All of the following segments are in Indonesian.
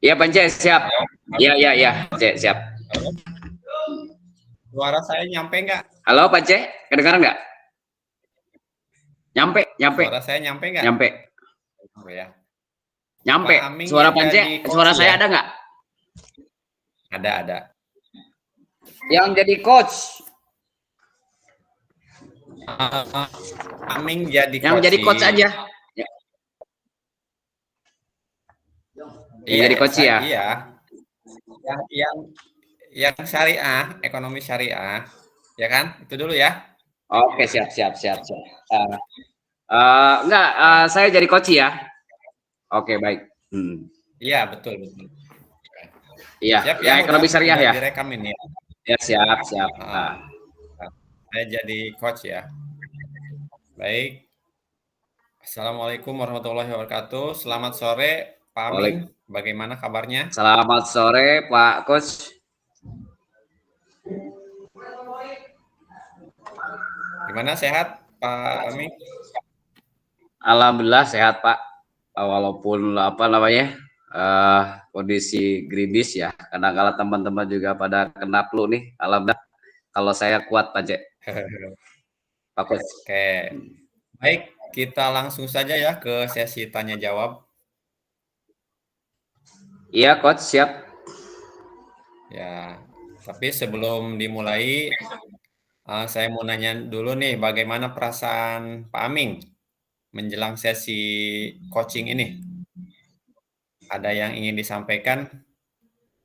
Iya, Pance, siap. Iya, iya, iya, Pance, siap. Suara saya nyampe nggak? Halo, Pance, kedengaran nggak? Nyampe, nyampe. Suara saya nyampe nggak? Nyampe. Oh ya. Nyampe. Pak Aming Suara yang Pance, jadi coach suara saya ya? ada nggak? Ada. Yang jadi coach. Aming jadi Yang jadi coach aja. Yang Iya, jadi coach ya. iya. Yang syariah, ekonomi syariah, ya kan? Itu dulu ya. Oke, siap. Enggak, saya jadi coach ya. Oke, baik. Iya, betul. Iya, Siap yang ekonomi syariah ya. Direkam ini. Ya, siap. Saya jadi coach ya. Baik. Assalamualaikum warahmatullahi wabarakatuh. Selamat sore, Pak Aming. Bagaimana kabarnya? Selamat sore, Pak Coach. Gimana, sehat, Pak Aming? Alhamdulillah sehat, Pak. Walaupun kondisi gerimis ya. Kadang-kala teman-teman juga pada kena flu nih. Alhamdulillah. Kalau saya kuat, Pak Cek. Pak Coach. Oke. Baik, kita langsung saja ya ke sesi tanya jawab. Iya, Coach, siap. Ya, tapi sebelum dimulai, saya mau nanya dulu nih, bagaimana perasaan Pak Aming menjelang sesi coaching ini? Ada yang ingin disampaikan,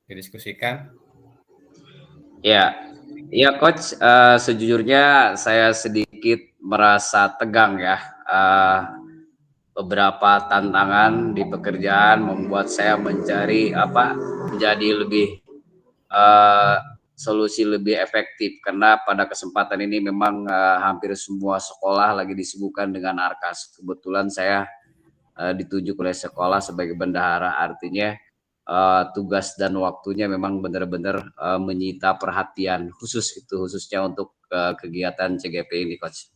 didiskusikan? Ya, Coach. Sejujurnya saya sedikit merasa tegang ya. Beberapa tantangan di pekerjaan membuat saya menjadi lebih solusi lebih efektif, karena pada kesempatan ini memang hampir semua sekolah lagi disibukkan dengan ARKAS. Kebetulan saya ditunjuk oleh sekolah sebagai bendahara, artinya tugas dan waktunya memang benar-benar menyita perhatian khusus, itu khususnya untuk kegiatan CGP ini, Coach.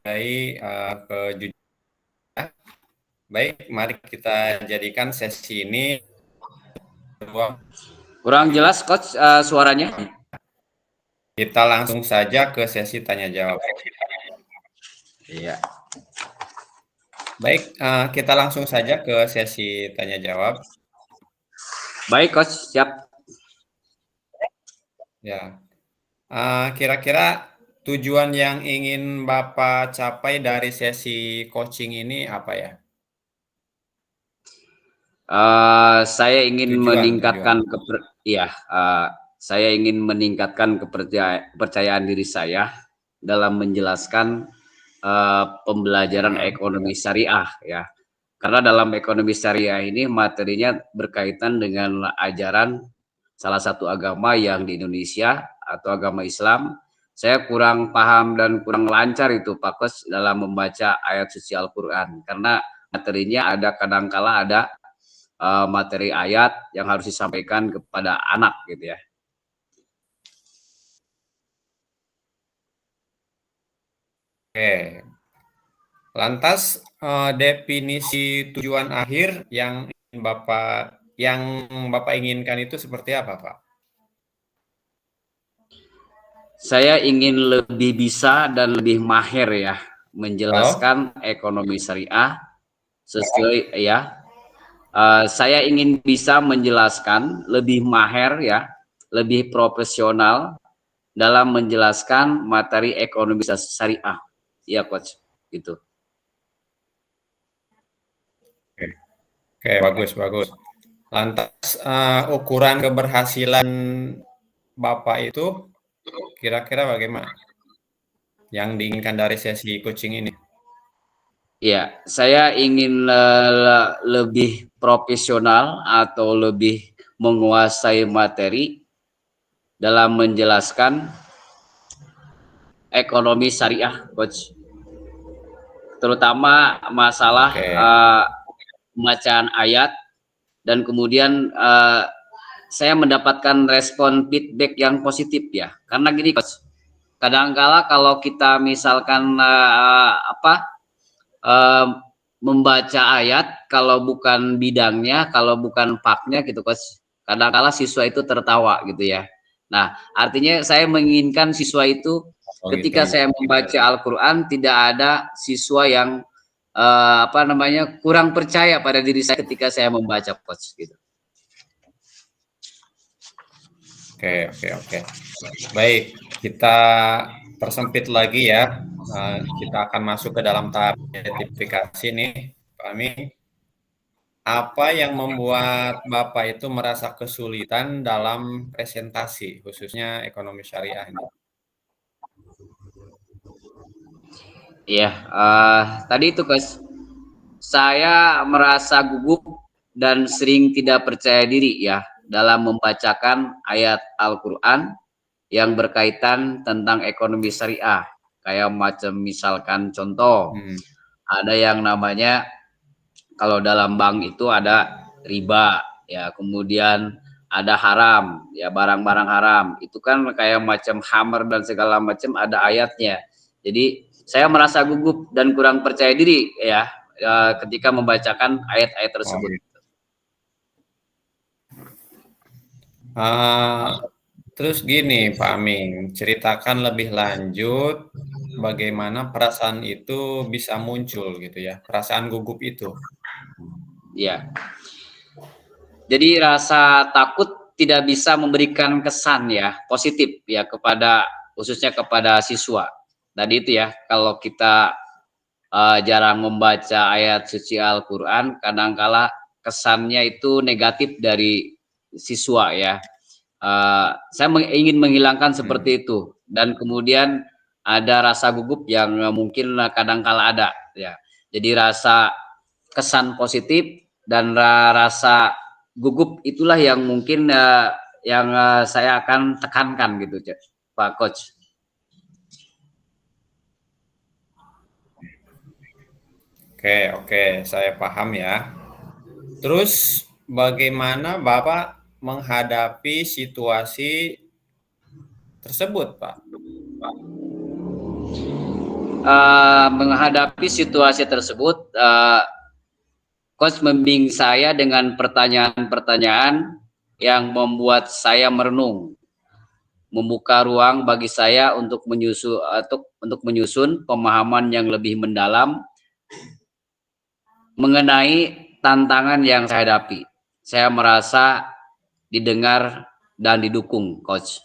Baik, mari kita jadikan sesi ini. Kurang jelas, Coach, suaranya. Kita langsung saja ke sesi tanya jawab. Iya. Baik, kita langsung saja ke sesi tanya jawab. Baik, Coach, siap. Ya, kira-kira tujuan yang ingin Bapak capai dari sesi coaching ini apa ya? Saya ingin meningkatkan kepercayaan diri saya dalam menjelaskan pembelajaran ekonomi syariah ya. Karena dalam ekonomi syariah ini materinya berkaitan dengan ajaran salah satu agama yang di Indonesia atau agama Islam. Saya kurang paham dan kurang lancar itu, Pak Coach, dalam membaca ayat suci Al-Quran, karena materinya kadangkala ada materi ayat yang harus disampaikan kepada anak gitu ya. Oke. Lantas definisi tujuan akhir yang Bapak inginkan itu seperti apa, Pak? Saya ingin lebih bisa dan lebih mahir ya menjelaskan ekonomi syariah sesuai ya. Saya ingin bisa menjelaskan lebih mahir ya, lebih profesional dalam menjelaskan materi ekonomi syariah. Ya, Coach, gitu. Oke, bagus. Lantas ukuran keberhasilan Bapak itu kira-kira bagaimana? Yang diinginkan dari sesi coaching ini? Ya, saya ingin lebih profesional atau lebih menguasai materi dalam menjelaskan ekonomi syariah, Coach. Terutama masalah pembacaan ayat, dan kemudian saya mendapatkan respon feedback yang positif ya. Karena gini, Coach, kadangkala kalau kita misalkan membaca ayat kalau bukan bidangnya, kalau bukan paknya gitu, Coach, kadangkala siswa itu tertawa gitu ya. Nah, artinya saya menginginkan siswa itu ketika gitu. saya membaca Al-Qur'an tidak ada siswa yang kurang percaya pada diri saya ketika saya membaca, Coach, gitu. Oke. Baik, kita persempit lagi ya. Kita akan masuk ke dalam tahap identifikasi nih, Pak Aming. Apa yang membuat Bapak itu merasa kesulitan dalam presentasi, khususnya ekonomi syariah ini? Iya, tadi itu, Coach, saya merasa gugup dan sering tidak percaya diri ya dalam membacakan ayat Al-Qur'an yang berkaitan tentang ekonomi syariah. Kayak macam misalkan contoh, ada yang namanya kalau dalam bank itu ada riba, ya, kemudian ada haram, ya, barang-barang haram. Itu kan kayak macam hammer dan segala macam ada ayatnya. Jadi saya merasa gugup dan kurang percaya diri ya, ketika membacakan ayat-ayat tersebut. Terus gini Pak Aming, ceritakan lebih lanjut bagaimana perasaan itu bisa muncul gitu ya, perasaan gugup itu. Ya. Jadi rasa takut tidak bisa memberikan kesan ya positif ya kepada khususnya kepada siswa. Tadi itu ya, kalau kita jarang membaca ayat suci Al-Qur'an, kadangkala kesannya itu negatif dari siswa ya. Saya ingin menghilangkan seperti itu, dan kemudian ada rasa gugup yang mungkin kadangkala ada ya. Jadi rasa kesan positif dan rasa gugup itulah yang mungkin yang saya akan tekankan gitu, Pak Coach. Oke, saya paham ya. Terus bagaimana Bapak menghadapi situasi tersebut, Pak? Menghadapi situasi tersebut, Coach membimbing saya dengan pertanyaan-pertanyaan yang membuat saya merenung, membuka ruang bagi saya untuk menyusun pemahaman yang lebih mendalam mengenai tantangan yang saya hadapi. Saya merasa didengar dan didukung, Coach.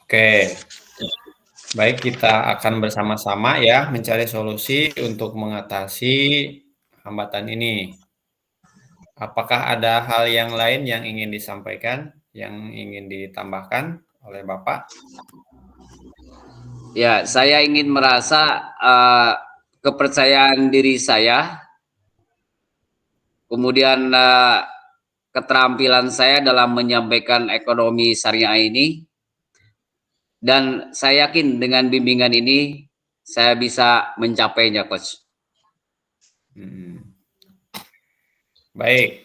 Oke, baik, kita akan bersama-sama ya mencari solusi untuk mengatasi hambatan ini. Apakah ada hal yang lain yang ingin disampaikan, yang ingin ditambahkan oleh Bapak? Ya, saya ingin merasa kepercayaan diri saya, kemudian keterampilan saya dalam menyampaikan ekonomi syariah ini, dan saya yakin dengan bimbingan ini saya bisa mencapainya, Coach. Baik.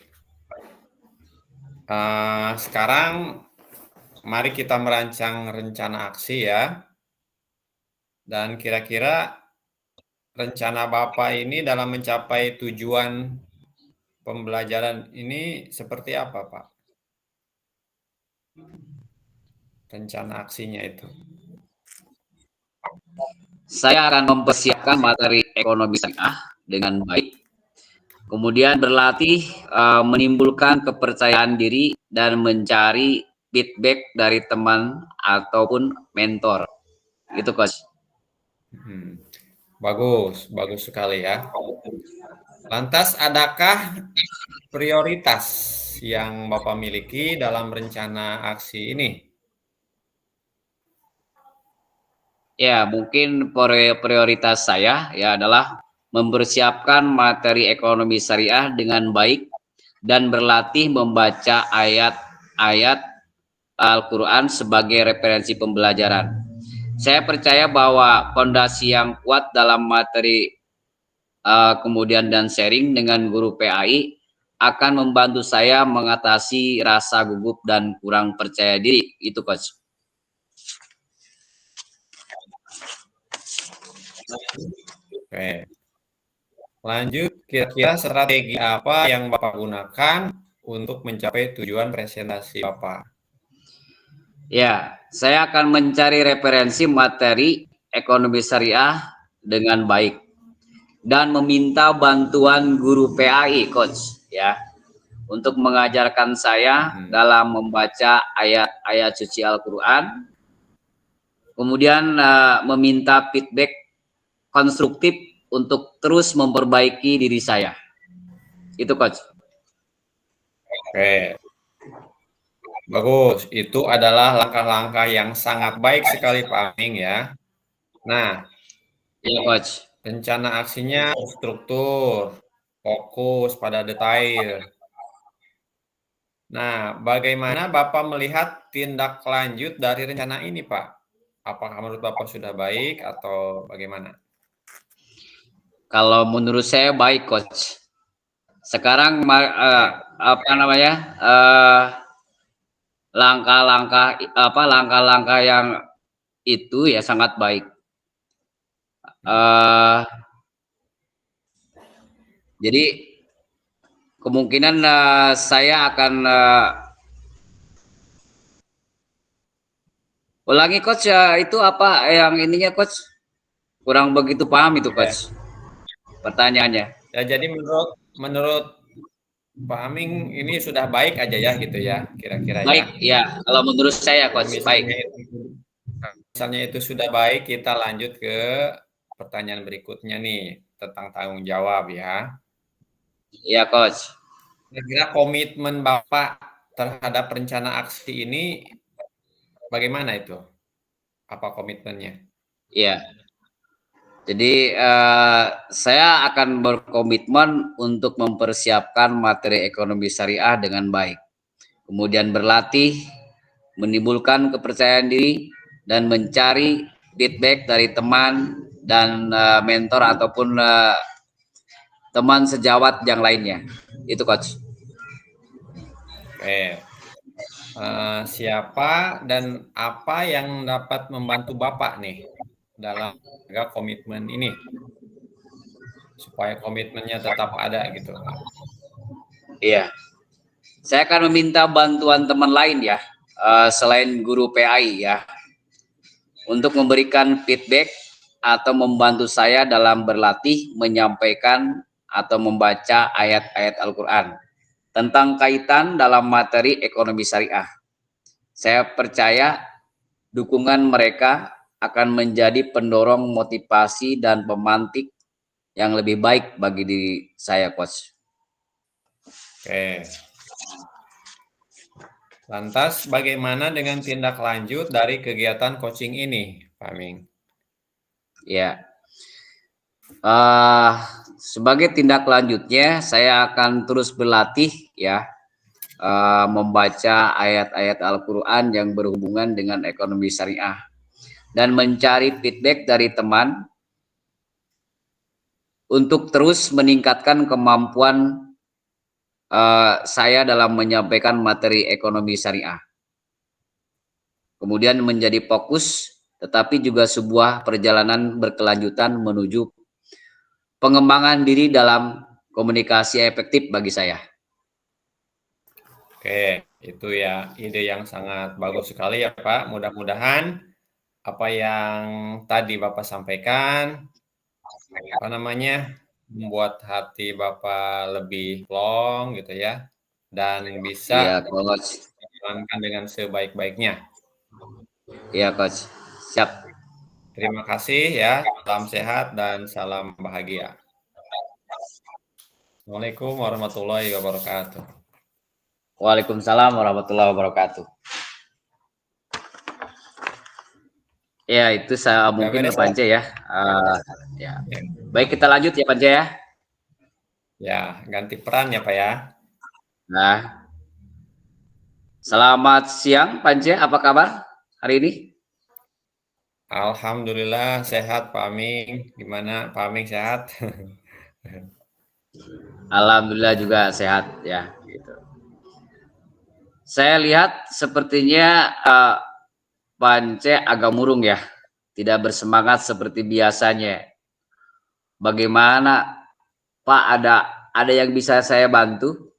Sekarang mari kita merancang rencana aksi ya. Dan kira-kira rencana Bapak ini dalam mencapai tujuan pembelajaran ini seperti apa, Pak? Rencana aksinya itu. Saya akan mempersiapkan materi ekonomi syariah dengan baik, kemudian berlatih menimbulkan kepercayaan diri dan mencari feedback dari teman ataupun mentor. Itu, Coach. Bagus sekali ya. Lantas, adakah prioritas yang Bapak miliki dalam rencana aksi ini? Ya, mungkin prioritas saya ya adalah mempersiapkan materi ekonomi syariah dengan baik dan berlatih membaca ayat-ayat Al-Quran sebagai referensi pembelajaran. Saya percaya bahwa fondasi yang kuat dalam materi kemudian dan sharing dengan guru PAI akan membantu saya mengatasi rasa gugup dan kurang percaya diri. Itu, Coach. Oke. Lanjut, kira-kira strategi apa yang Bapak gunakan untuk mencapai tujuan presentasi Bapak? Ya, saya akan mencari referensi materi ekonomi syariah dengan baik dan meminta bantuan guru PAI, Coach, ya, untuk mengajarkan saya dalam membaca ayat-ayat suci Al-Quran, kemudian meminta feedback konstruktif untuk terus memperbaiki diri saya. Itu, Coach. Oke, bagus. Itu adalah langkah-langkah yang sangat baik sekali Pak Aming ya. Nah, Ya, Coach. rencana aksinya struktur, fokus pada detail. Nah, bagaimana Bapak melihat tindak lanjut dari rencana ini, Pak? Apakah menurut Bapak sudah baik atau bagaimana? Kalau menurut saya baik, Coach. Sekarang apa namanya? Langkah-langkah yang itu ya sangat baik. Jadi kemungkinan saya akan ulangi, Coach, ya, itu apa yang ininya, Coach? Kurang begitu paham itu, Coach. Pertanyaannya. Ya, jadi menurut Pak Aming ini sudah baik aja ya gitu ya, kira-kira ya. Baik, ya. Kalau menurut saya, Coach, baik. Misalnya itu sudah baik, kita lanjut ke pertanyaan berikutnya nih tentang tanggung jawab ya. Ya, Coach. Kira-kira komitmen Bapak terhadap rencana aksi ini bagaimana itu? Apa komitmennya? Ya. Jadi saya akan berkomitmen untuk mempersiapkan materi ekonomi syariah dengan baik. Kemudian berlatih, menimbulkan kepercayaan diri, dan mencari feedback dari teman dan mentor ataupun teman sejawat yang lainnya. Itu, Coach. Oke. Siapa dan apa yang dapat membantu Bapak nih dalam menjaga komitmen ini supaya komitmennya tetap ada gitu, Pak? Iya. Saya akan meminta bantuan teman lain ya, selain guru PAI ya, untuk memberikan feedback atau membantu saya dalam berlatih menyampaikan atau membaca ayat-ayat Al-Quran tentang kaitan dalam materi ekonomi syariah. Saya percaya dukungan mereka akan menjadi pendorong motivasi dan pemantik yang lebih baik bagi diri saya, Coach. Oke. Lantas bagaimana dengan tindak lanjut dari kegiatan coaching ini, Pak Ming? Ya, sebagai tindak lanjutnya saya akan terus berlatih ya, membaca ayat-ayat Al-Quran yang berhubungan dengan ekonomi syariah dan mencari feedback dari teman untuk terus meningkatkan kemampuan saya dalam menyampaikan materi ekonomi syariah. Kemudian menjadi fokus, tetapi juga sebuah perjalanan berkelanjutan menuju pengembangan diri dalam komunikasi efektif bagi saya. Oke, itu ya ide yang sangat bagus sekali ya Pak. Mudah-mudahan apa yang tadi Bapak sampaikan, apa namanya, membuat hati Bapak lebih plong gitu ya, dan Iya, bisa Coach. dijalankan dengan sebaik-baiknya. Iya, Coach. Siap. Terima kasih ya, salam sehat dan salam bahagia. Assalamualaikum warahmatullahi wabarakatuh. Waalaikumsalam warahmatullahi wabarakatuh. Ya, itu saya Udah mungkin beres, Pak? Pance ya. Ya. Baik, kita lanjut ya, Pance ya. Ya, ganti peran ya Pak ya. Nah, selamat siang, Pance. Apa kabar hari ini? Alhamdulillah sehat Pak Aming. Gimana Pak Aming sehat? Alhamdulillah juga sehat ya. Gitu. Saya lihat sepertinya Pance agak murung ya, tidak bersemangat seperti biasanya. Bagaimana Pak? Ada yang bisa saya bantu?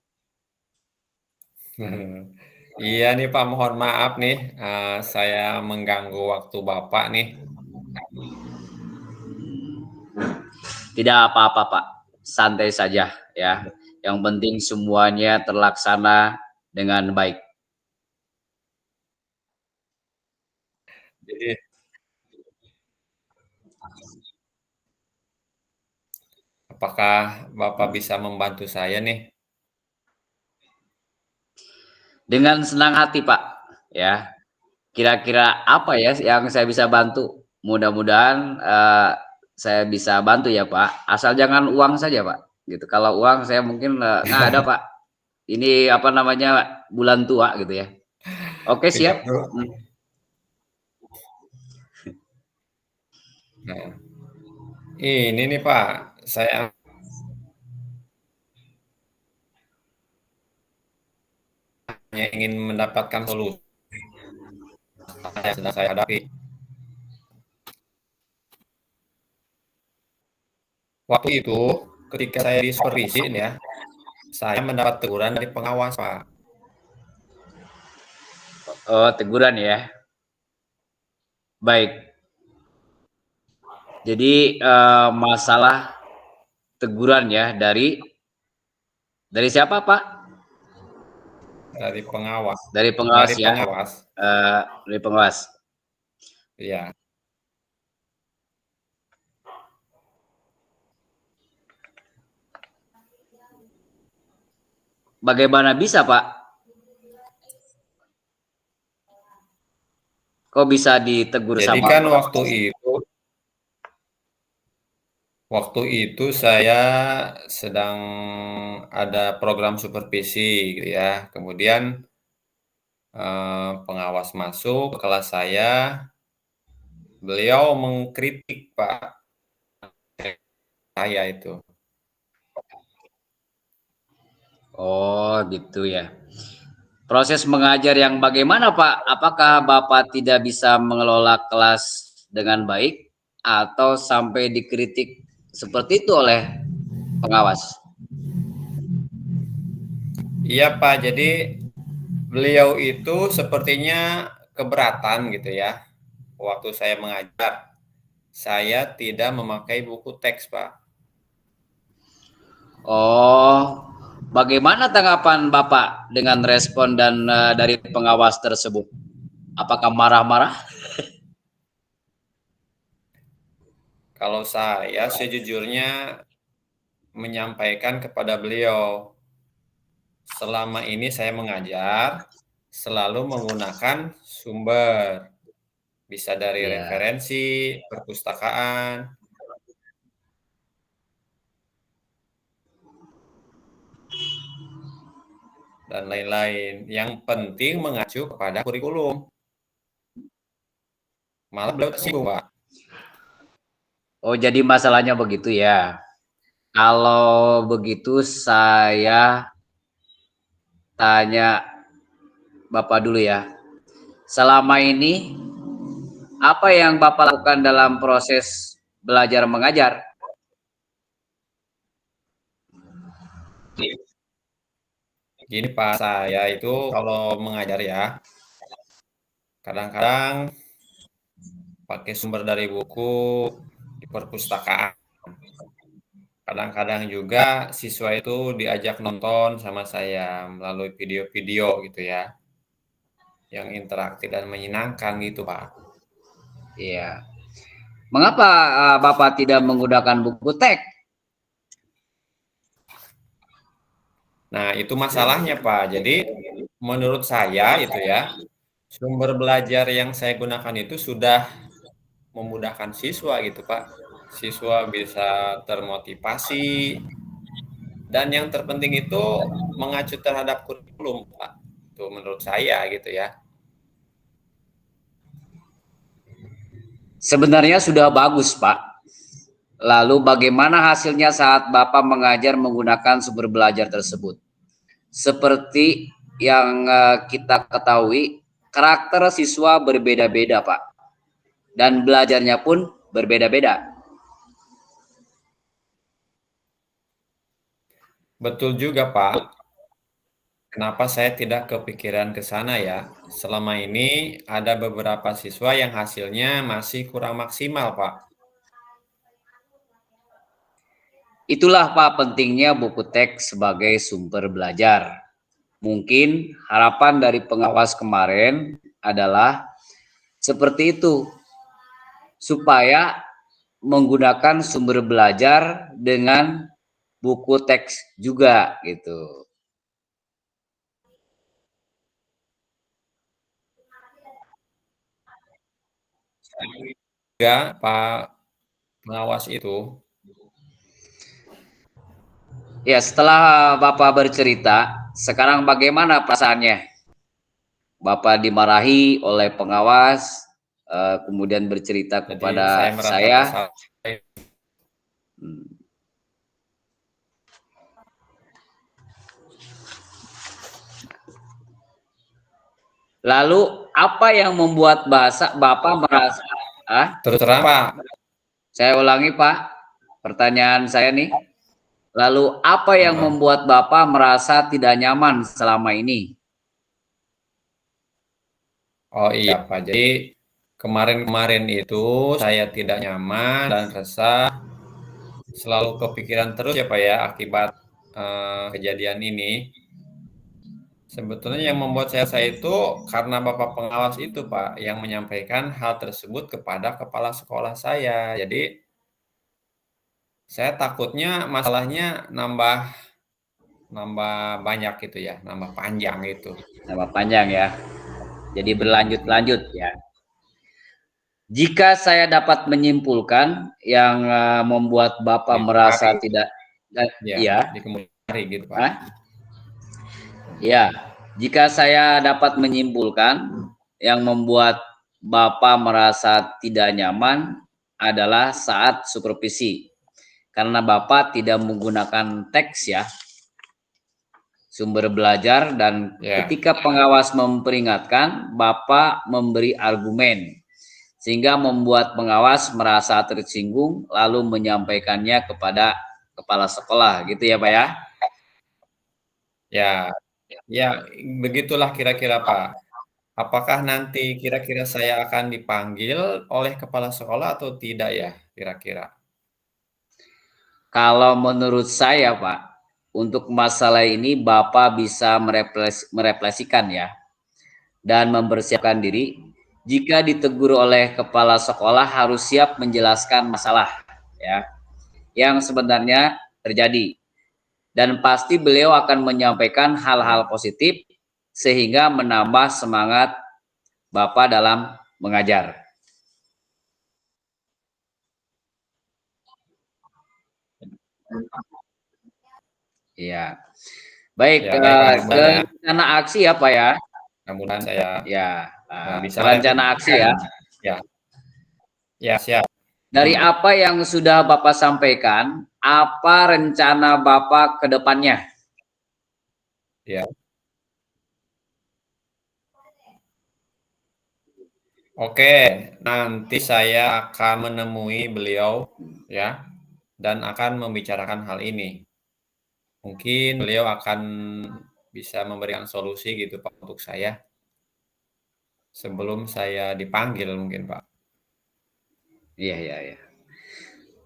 Iya nih Pak, mohon maaf nih, saya mengganggu waktu Bapak nih. Tidak apa-apa Pak, santai saja ya. Yang penting semuanya terlaksana dengan baik. Jadi, apakah Bapak bisa membantu saya nih? Dengan senang hati Pak, ya. Kira-kira apa ya yang saya bisa bantu? Mudah-mudahan saya bisa bantu ya Pak. Asal jangan uang saja Pak. Gitu. Kalau uang saya mungkin nggak ada Pak. Ini apa namanya bulan tua gitu ya. Oke Pinjam siap. dulu. Hmm. Nah, ini nih Pak, saya hanya ingin mendapatkan solusi yang sedang saya hadapi. Waktu itu, ketika saya disupervisi nih ya, saya mendapat teguran dari pengawas Pak. Oh teguran ya. Baik. Jadi masalah teguran ya dari siapa Pak? Dari pengawas. Dari pengawas Dari ya. pengawas. Dari pengawas. Iya. Bagaimana bisa Pak? Kok bisa ditegur Jadi sama kan pengawas? waktu itu saya sedang ada program supervisi gitu ya. Kemudian pengawas masuk ke kelas saya, beliau mengkritik Pak saya itu. Oh gitu ya. Proses mengajar yang bagaimana Pak? Apakah Bapak tidak bisa mengelola kelas dengan baik atau sampai dikritik seperti itu oleh pengawas? Iya Pak, jadi beliau itu sepertinya keberatan gitu ya. Waktu saya mengajar, saya tidak memakai buku teks Pak. Oh, bagaimana tanggapan Bapak dengan respon dan dari pengawas tersebut? Apakah marah-marah? Kalau saya sejujurnya menyampaikan kepada beliau, selama ini saya mengajar selalu menggunakan sumber, bisa dari Ya, referensi, perpustakaan, dan lain-lain. Yang penting mengacu kepada kurikulum. Malah beliau tersinggung, Pak. oh jadi masalahnya begitu ya. Kalau begitu saya tanya Bapak dulu ya. Selama ini apa yang Bapak lakukan dalam proses belajar mengajar? Gini Pak, saya itu kalau mengajar ya, kadang-kadang pakai sumber dari buku di perpustakaan. Kadang-kadang juga siswa itu diajak nonton sama saya melalui video-video gitu ya, yang interaktif dan menyenangkan gitu Pak. Iya. Mengapa Bapak tidak menggunakan buku teks? Nah itu masalahnya Pak. Jadi menurut saya itu ya, sumber belajar yang saya gunakan itu sudah memudahkan siswa gitu Pak. Siswa bisa termotivasi dan yang terpenting itu mengacu terhadap kurikulum Pak. Itu menurut saya gitu ya. Sebenarnya sudah bagus, Pak. Lalu bagaimana hasilnya saat Bapak mengajar menggunakan sumber belajar tersebut? Seperti yang kita ketahui, karakter siswa berbeda-beda, Pak. Dan belajarnya pun berbeda-beda. Betul juga, Pak. Kenapa saya tidak kepikiran ke sana ya? Selama ini ada beberapa siswa yang hasilnya masih kurang maksimal, Pak. Itulah Pak pentingnya buku teks sebagai sumber belajar. Mungkin harapan dari pengawas kemarin adalah seperti itu, supaya menggunakan sumber belajar dengan buku teks juga gitu. Juga Pak pengawas itu. Ya, setelah Bapak bercerita, sekarang bagaimana perasaannya? Bapak dimarahi oleh pengawas, kemudian bercerita Jadi saya kepada merasa saya. bersalah. Lalu apa yang membuat Bapak merasa? Terus terang Pak. Saya ulangi Pak, pertanyaan saya nih. Lalu apa yang membuat Bapak merasa tidak nyaman selama ini? Oh iya Pak, jadi kemarin-kemarin itu saya tidak nyaman dan resah, selalu kepikiran terus ya Pak ya akibat kejadian ini. Sebetulnya yang membuat saya itu karena Bapak pengawas itu Pak, yang menyampaikan hal tersebut kepada kepala sekolah saya. Jadi saya takutnya masalahnya nambah banyak gitu ya, nambah panjang gitu. Nambah panjang ya. Jadi berlanjut-lanjut ya. Jika saya dapat menyimpulkan yang membuat Bapak merasa tidak, ya, di kemudian hari gitu Pak. Ya, jika saya dapat menyimpulkan yang membuat Bapak merasa tidak nyaman adalah saat supervisi. Karena Bapak tidak menggunakan teks ya, sumber belajar, dan ketika pengawas memperingatkan, Bapak memberi argumen. Sehingga membuat pengawas merasa tersinggung lalu menyampaikannya kepada kepala sekolah gitu ya Pak ya? Ya, begitulah kira-kira Pak. Apakah nanti kira-kira saya akan dipanggil oleh kepala sekolah atau tidak ya kira-kira? Kalau menurut saya Pak, untuk masalah ini Bapak bisa merefleksikan ya, dan mempersiapkan diri. Jika ditegur oleh kepala sekolah harus siap menjelaskan masalah ya yang sebenarnya terjadi, dan pasti beliau akan menyampaikan hal-hal positif sehingga menambah semangat Bapak dalam mengajar. Iya. Baik, rencana aksi ya Pak ya. Mudah-mudahan saya bisa rencana aksi ya. Ya, siap. Dari apa yang sudah Bapak sampaikan, apa rencana Bapak ke depannya? Ya. Oke, nanti saya akan menemui beliau ya dan akan membicarakan hal ini. Mungkin beliau akan bisa memberikan solusi gitu Pak untuk saya. Sebelum saya dipanggil mungkin Pak. Iya.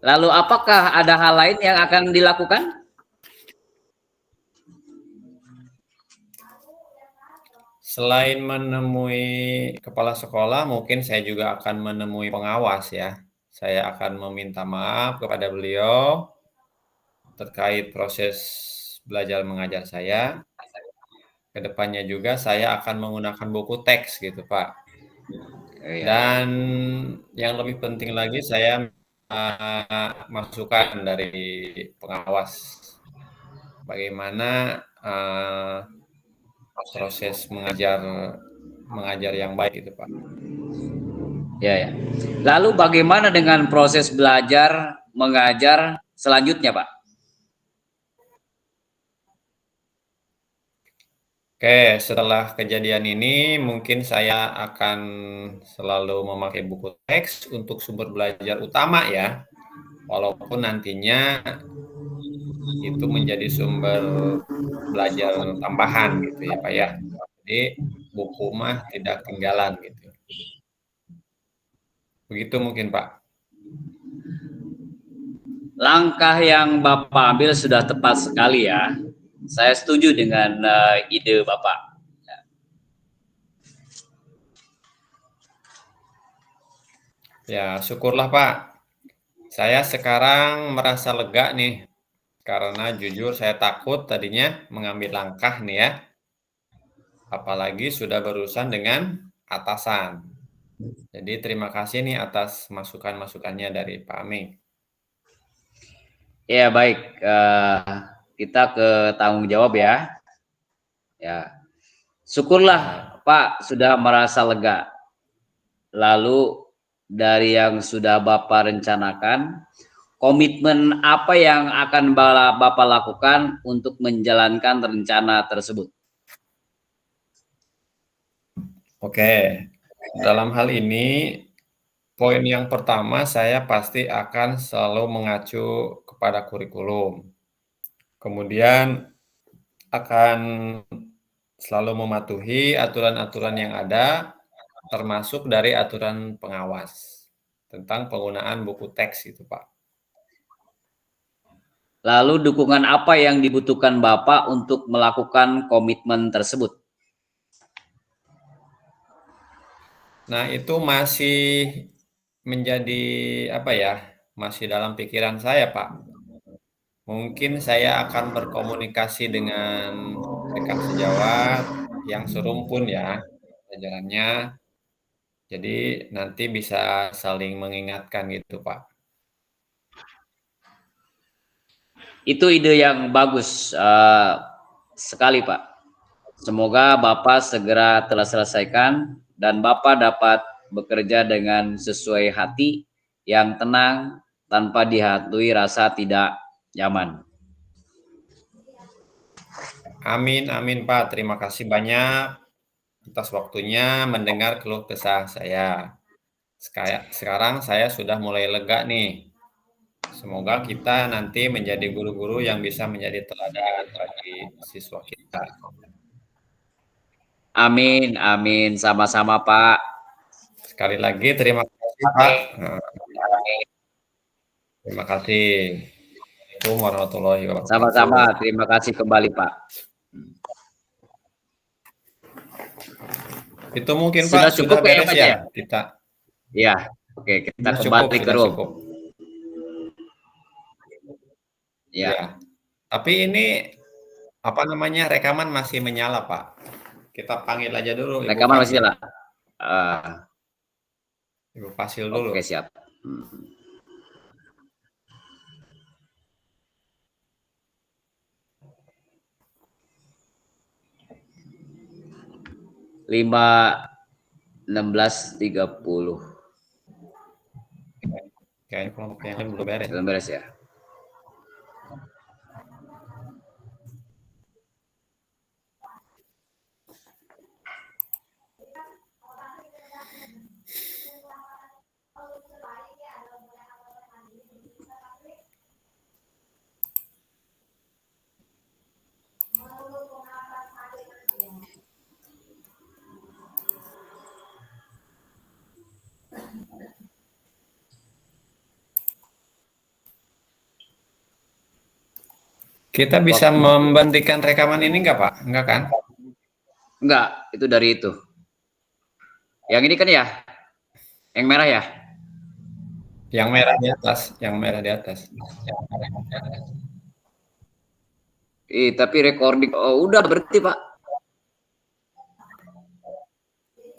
Lalu apakah ada hal lain yang akan dilakukan? Selain menemui kepala sekolah, mungkin saya juga akan menemui pengawas ya. Saya akan meminta maaf kepada beliau terkait proses belajar mengajar saya. Kedepannya juga saya akan menggunakan buku teks gitu Pak. Dan yang lebih penting lagi saya masukan dari pengawas bagaimana proses mengajar yang baik itu Pak. Ya. Lalu bagaimana dengan proses belajar mengajar selanjutnya, Pak? Oke, setelah kejadian ini mungkin saya akan selalu memakai buku teks untuk sumber belajar utama ya, walaupun nantinya itu menjadi sumber belajar tambahan gitu ya Pak ya. Jadi buku mah tidak ketinggalan gitu. Begitu mungkin Pak. Langkah yang Bapak ambil sudah tepat sekali ya. Saya setuju dengan ide Bapak. Ya, syukurlah Pak. Saya sekarang merasa lega nih, karena jujur saya takut tadinya mengambil langkah nih ya, apalagi sudah berurusan dengan atasan. Jadi terima kasih nih atas masukan-masukannya dari Pak Aming. Ya baik, kita ke tanggung jawab ya. Ya, syukurlah Pak sudah merasa lega. Lalu dari yang sudah Bapak rencanakan, komitmen apa yang akan Bapak lakukan untuk menjalankan rencana tersebut? Oke, dalam hal ini poin yang pertama saya pasti akan selalu mengacu kepada kurikulum. Kemudian akan selalu mematuhi aturan-aturan yang ada, termasuk dari aturan pengawas tentang penggunaan buku teks itu, Pak. Lalu dukungan apa yang dibutuhkan Bapak untuk melakukan komitmen tersebut? Nah, itu masih menjadi apa ya? Masih dalam pikiran saya, Pak. Mungkin saya akan berkomunikasi dengan rekan sejawat yang serumpun ya jajarannya. Jadi nanti bisa saling mengingatkan gitu, Pak. Itu ide yang bagus sekali, Pak. Semoga Bapak segera telah selesaikan dan Bapak dapat bekerja dengan sesuai hati yang tenang tanpa dihantui rasa tidak nyaman. Amin, amin Pak. Terima kasih banyak atas waktunya mendengar keluh kesah saya. Sekarang saya sudah mulai lega nih. Semoga kita nanti menjadi guru-guru yang bisa menjadi teladan bagi siswa kita. Amin, amin. Sama-sama, Pak. Sekali lagi terima kasih Pak. Terima kasih. Assalamualaikum warahmatullahi wabarakatuh. Sama-sama. Terima kasih kembali, Pak. Itu mungkin Sudah Pak, cukup sudah beres Pak ya kita. Ya, oke, kita Sudah cukup, kembali ke sudah room. cukup. Ya. Ya. Tapi ini apa namanya rekaman masih menyala Pak. Kita panggil aja dulu Ibu Rekaman masih Fasil. nyala. Ibu Fasil dulu. Oke, siap. 5:16:30. Kayaknya kelompok yang lain belum beres. Belum beres ya. Kita bisa membandingkan rekaman ini enggak Pak? Enggak kan? Enggak, itu dari itu. Yang ini kan ya? Yang merah ya? Yang merah di atas, yang merah di atas. Tapi recording. Oh, udah berarti, Pak.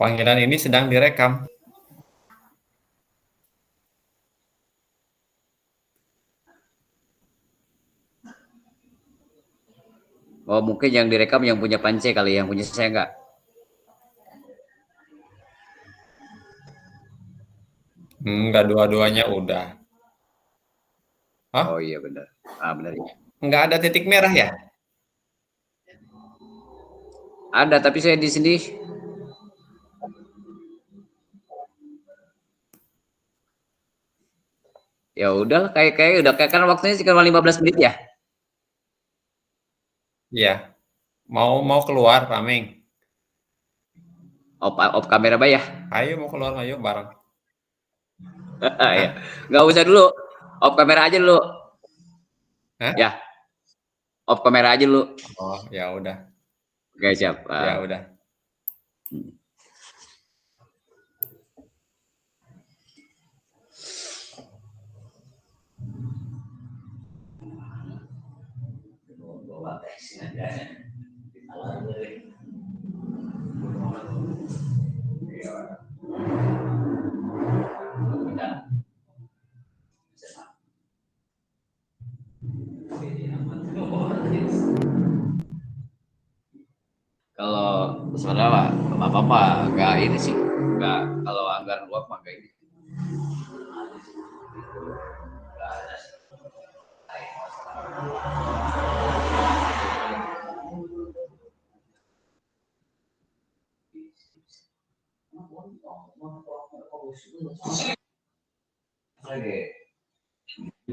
Panggilan ini sedang direkam. Oh, mungkin yang direkam yang punya Pance kali, yang punya saya enggak. Enggak, dua-duanya udah. Hah? Oh iya benar. Benar ya. Nggak ada titik merah ya? Ada, tapi saya di sini ya udah kayak udah kayak kan waktunya sekitar 15 menit ya. Iya. Mau keluar, Pak Aming? Op kamera bay ya. Ayo mau keluar, ayo bareng. Ya. Nggak usah dulu. Op kamera aja dulu. Hah? Ya, off kamera aja dulu. Oh, ya udah. Oke, siap. Ya udah. Kalau saudara nggak apa-apa, nggak ini sih, nggak kalau anggaran uap mah nggak ini.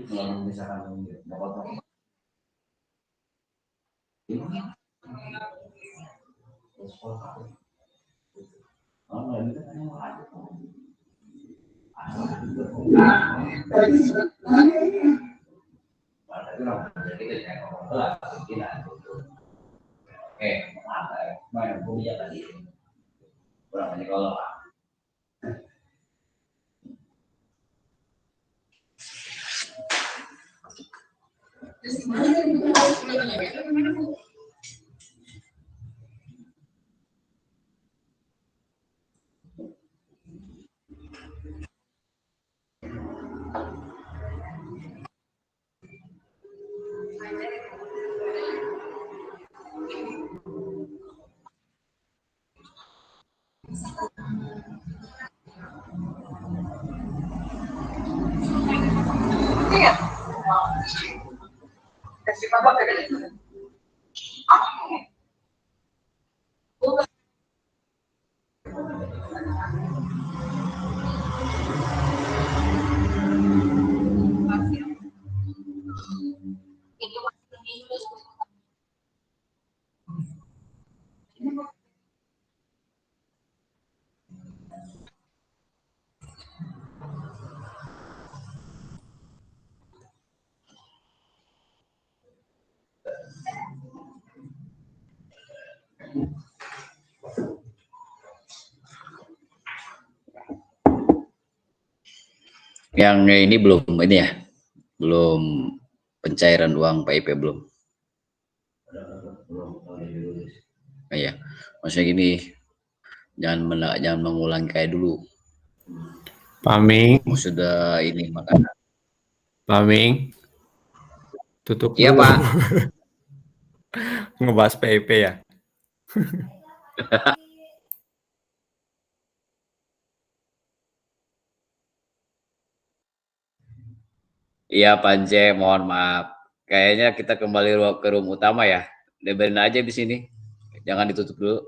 Kalau misalkan yang ini belum ini ya, belum pencairan uang PIP belum. Iya, maksudnya gini, jangan mengulang kayak dulu. Pak Aming. Sudah ini makanya. Pak Aming. Tutup Iya, dulu. Pak. Ngebahas PIP ya. Iya, Pance, mohon maaf. Kayaknya kita kembali ke room utama ya. Lebarin aja di sini. Jangan ditutup dulu.